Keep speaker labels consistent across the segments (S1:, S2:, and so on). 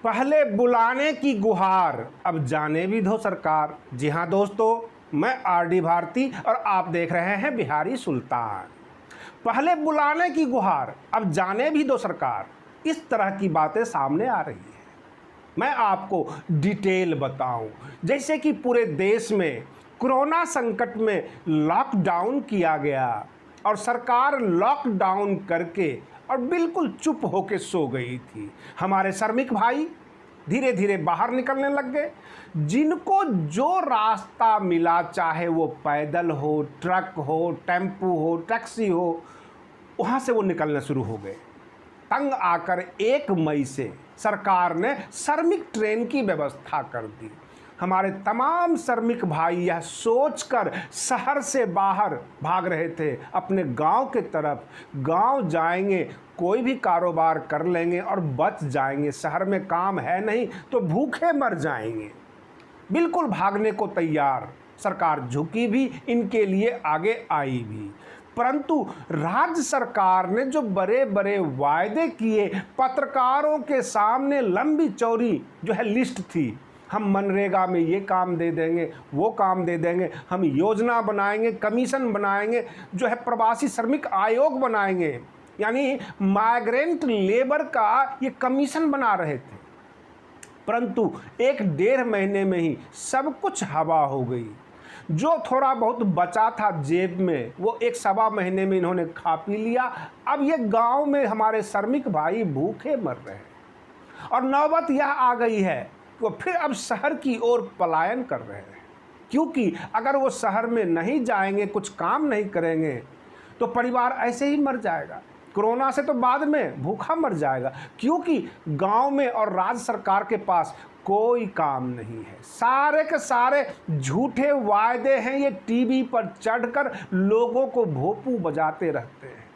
S1: पहले बुलाने की गुहार, अब जाने भी दो सरकार। जी हाँ दोस्तों, मैं आरडी भारती और आप देख रहे हैं बिहारी सुल्तान। पहले बुलाने की गुहार, अब जाने भी दो सरकार। इस तरह की बातें सामने आ रही है। मैं आपको डिटेल बताऊं, जैसे कि पूरे देश में कोरोना संकट में लॉकडाउन किया गया और सरकार लॉकडाउन करके और बिल्कुल चुप होके सो गई थी। हमारे श्रमिक भाई धीरे धीरे बाहर निकलने लग गए। जिनको जो रास्ता मिला, चाहे वो पैदल हो, ट्रक हो, टेम्पू हो, टैक्सी हो, वहाँ से वो निकलना शुरू हो गए। तंग आकर 1 मई से सरकार ने श्रमिक ट्रेन की व्यवस्था कर दी। हमारे तमाम श्रमिक भाई यह सोचकर शहर से बाहर भाग रहे थे अपने गांव के तरफ। गांव जाएंगे, कोई भी कारोबार कर लेंगे और बच जाएंगे। शहर में काम है नहीं तो भूखे मर जाएंगे। बिल्कुल भागने को तैयार सरकार झुकी भी, इनके लिए आगे आई भी। परंतु राज्य सरकार ने जो बड़े बड़े वायदे किए, पत्रकारों के सामने लंबी चौड़ी जो है लिस्ट थी, हम मनरेगा में ये काम दे देंगे, वो काम दे देंगे, हम योजना बनाएंगे, कमीशन बनाएंगे, जो है प्रवासी श्रमिक आयोग बनाएंगे, यानी माइग्रेंट लेबर का ये कमीशन बना रहे थे। परंतु 1-1.5 महीने में ही सब कुछ हवा हो गई। जो थोड़ा बहुत बचा था जेब में, वो 1-1.25 महीने में इन्होंने खा पी लिया। अब ये गांव में हमारे श्रमिक भाई भूखे मर रहे हैं और नौबत यह आ गई है वो फिर अब शहर की ओर पलायन कर रहे हैं। क्योंकि अगर वो शहर में नहीं जाएंगे, कुछ काम नहीं करेंगे, तो परिवार ऐसे ही मर जाएगा। कोरोना से तो बाद में भूखा मर जाएगा, क्योंकि गांव में और राज्य सरकार के पास कोई काम नहीं है। सारे के सारे झूठे वायदे हैं। ये टीवी पर चढ़कर लोगों को भोंपू बजाते रहते हैं।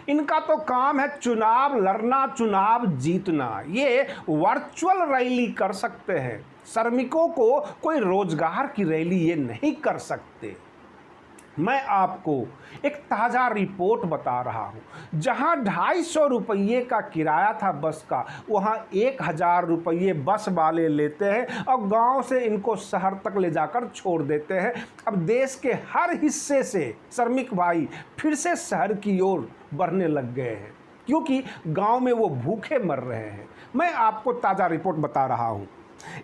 S1: इनका तो काम है चुनाव लड़ना, चुनाव जीतना। ये वर्चुअल रैली कर सकते हैं, श्रमिकों को कोई रोजगार की रैली ये नहीं कर सकते। मैं आपको एक ताज़ा रिपोर्ट बता रहा हूँ। जहाँ 250 रुपये का किराया था बस का, वहाँ 1000 रुपये बस वाले लेते हैं और गांव से इनको शहर तक ले जाकर छोड़ देते हैं। अब देश के हर हिस्से से श्रमिक भाई फिर से शहर की ओर बढ़ने लग गए हैं, क्योंकि गांव में वो भूखे मर रहे हैं। मैं आपको ताज़ा रिपोर्ट बता रहा हूँ।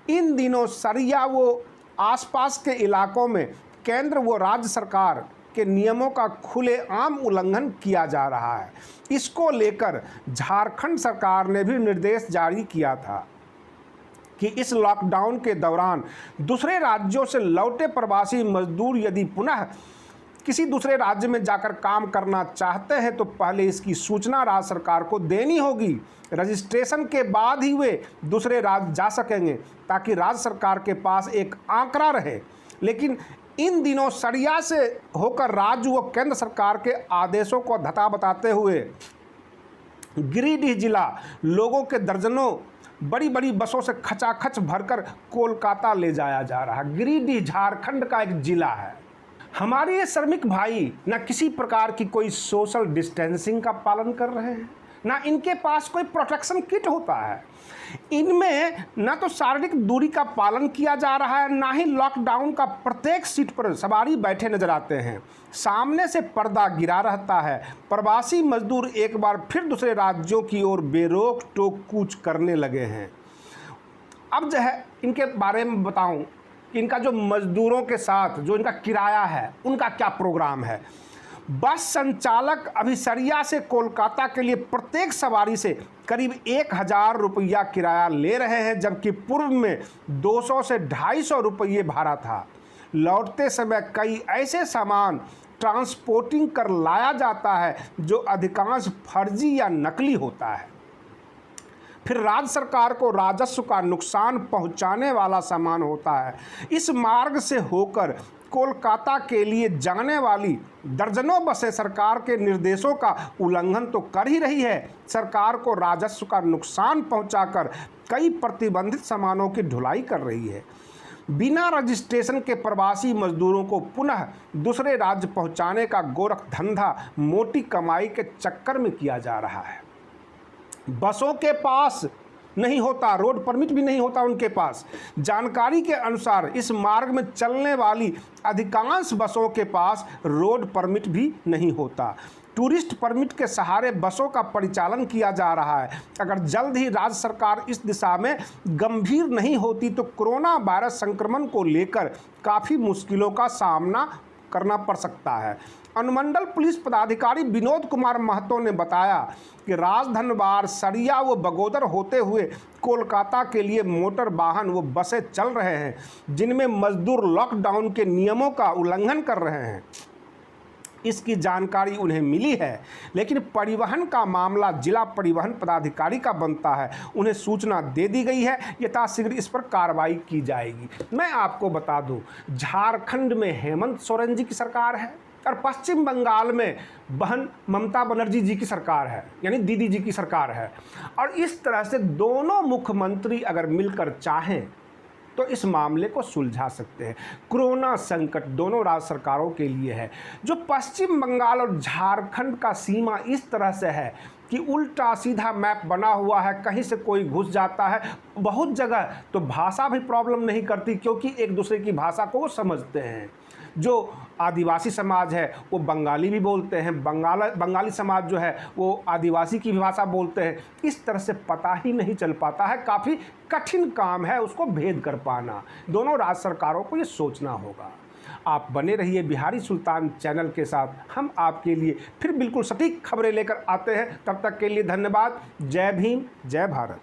S1: इन दिनों सरिया वो आसपास के इलाकों में केंद्र व राज्य सरकार के नियमों का खुलेआम उल्लंघन किया जा रहा है। इसको लेकर झारखंड सरकार ने भी निर्देश जारी किया था कि इस लॉकडाउन के दौरान दूसरे राज्यों से लौटे प्रवासी मजदूर यदि पुनः किसी दूसरे राज्य में जाकर काम करना चाहते हैं तो पहले इसकी सूचना राज्य सरकार को देनी होगी। रजिस्ट्रेशन के बाद ही वे दूसरे राज्य जा सकेंगे, ताकि राज्य सरकार के पास एक आंकड़ा रहे। लेकिन इन दिनों सरिया से होकर राज्य व केंद्र सरकार के आदेशों को धता बताते हुए गिरिडीह जिला लोगों के दर्जनों बड़ी बड़ी बसों से खचाखच भरकर कोलकाता ले जाया जा रहा है। गिरिडीह झारखंड का एक जिला है। हमारे ये श्रमिक भाई न किसी प्रकार की कोई सोशल डिस्टेंसिंग का पालन कर रहे हैं, ना इनके पास कोई प्रोटेक्शन किट होता है। इनमें ना तो शारीरिक दूरी का पालन किया जा रहा है, ना ही लॉकडाउन का प्रत्येक सीट पर सवारी बैठे नजर आते हैं। सामने से पर्दा गिरा रहता है। प्रवासी मजदूर एक बार फिर दूसरे राज्यों की ओर बेरोक टोक कूच करने लगे हैं। अब जो है इनके बारे में बताऊं कि इनका जो मजदूरों के साथ जो इनका किराया है, उनका क्या प्रोग्राम है। बस संचालक अभी सरिया से कोलकाता के लिए प्रत्येक सवारी से करीब 1000 रुपया किराया ले रहे हैं, जबकि पूर्व में 200 से 250 रुपये भाड़ा था। लौटते समय कई ऐसे सामान ट्रांसपोर्टिंग कर लाया जाता है जो अधिकांश फर्जी या नकली होता है। फिर राज्य सरकार को राजस्व का नुकसान पहुंचाने वाला सामान होता है। इस मार्ग से होकर कोलकाता के लिए जाने वाली दर्जनों बसें सरकार के निर्देशों का उल्लंघन तो कर ही रही है, सरकार को राजस्व का नुकसान पहुंचाकर कई प्रतिबंधित सामानों की ढुलाई कर रही है। बिना रजिस्ट्रेशन के प्रवासी मजदूरों को पुनः दूसरे राज्य पहुंचाने का गोरख धंधा मोटी कमाई के चक्कर में किया जा रहा है। बसों के पास नहीं होता, रोड परमिट भी नहीं होता उनके पास। जानकारी के अनुसार इस मार्ग में चलने वाली अधिकांश बसों के पास रोड परमिट भी नहीं होता। टूरिस्ट परमिट के सहारे बसों का परिचालन किया जा रहा है। अगर जल्द ही राज्य सरकार इस दिशा में गंभीर नहीं होती तो कोरोना वायरस संक्रमण को लेकर काफ़ी मुश्किलों का सामना करना पड़ सकता है। अनुमंडल पुलिस पदाधिकारी विनोद कुमार महतो ने बताया कि राजधनवार, सरिया व बगोदर होते हुए कोलकाता के लिए मोटर वाहन व बसें चल रहे हैं, जिनमें मजदूर लॉकडाउन के नियमों का उल्लंघन कर रहे हैं। इसकी जानकारी उन्हें मिली है, लेकिन परिवहन का मामला जिला परिवहन पदाधिकारी का बनता है। उन्हें सूचना दे दी गई है, यथाशीघ्र इस पर कार्रवाई की जाएगी। मैं आपको बता दूं, झारखंड में हेमंत सोरेन जी की सरकार है और पश्चिम बंगाल में बहन ममता बनर्जी जी की सरकार है, यानी दीदी जी की सरकार है। और इस तरह से दोनों मुख्यमंत्री अगर मिलकर चाहें तो इस मामले को सुलझा सकते हैं। कोरोना संकट दोनों राज्य सरकारों के लिए है। जो पश्चिम बंगाल और झारखंड का सीमा इस तरह से है कि उल्टा सीधा मैप बना हुआ है, कहीं से कोई घुस जाता है। बहुत जगह तो भाषा भी प्रॉब्लम नहीं करती, क्योंकि एक दूसरे की भाषा को वो समझते हैं। जो आदिवासी समाज है वो बंगाली भी बोलते हैं, बंगाली समाज जो है वो आदिवासी की भाषा बोलते हैं। इस तरह से पता ही नहीं चल पाता है। काफ़ी कठिन काम है उसको भेद कर पाना। दोनों राज्य सरकारों को ये सोचना होगा। आप बने रहिए बिहारी सुल्तान चैनल के साथ। हम आपके लिए फिर बिल्कुल सटीक खबरें लेकर आते हैं। तब तक के लिए धन्यवाद। जय भीम, जय भारत।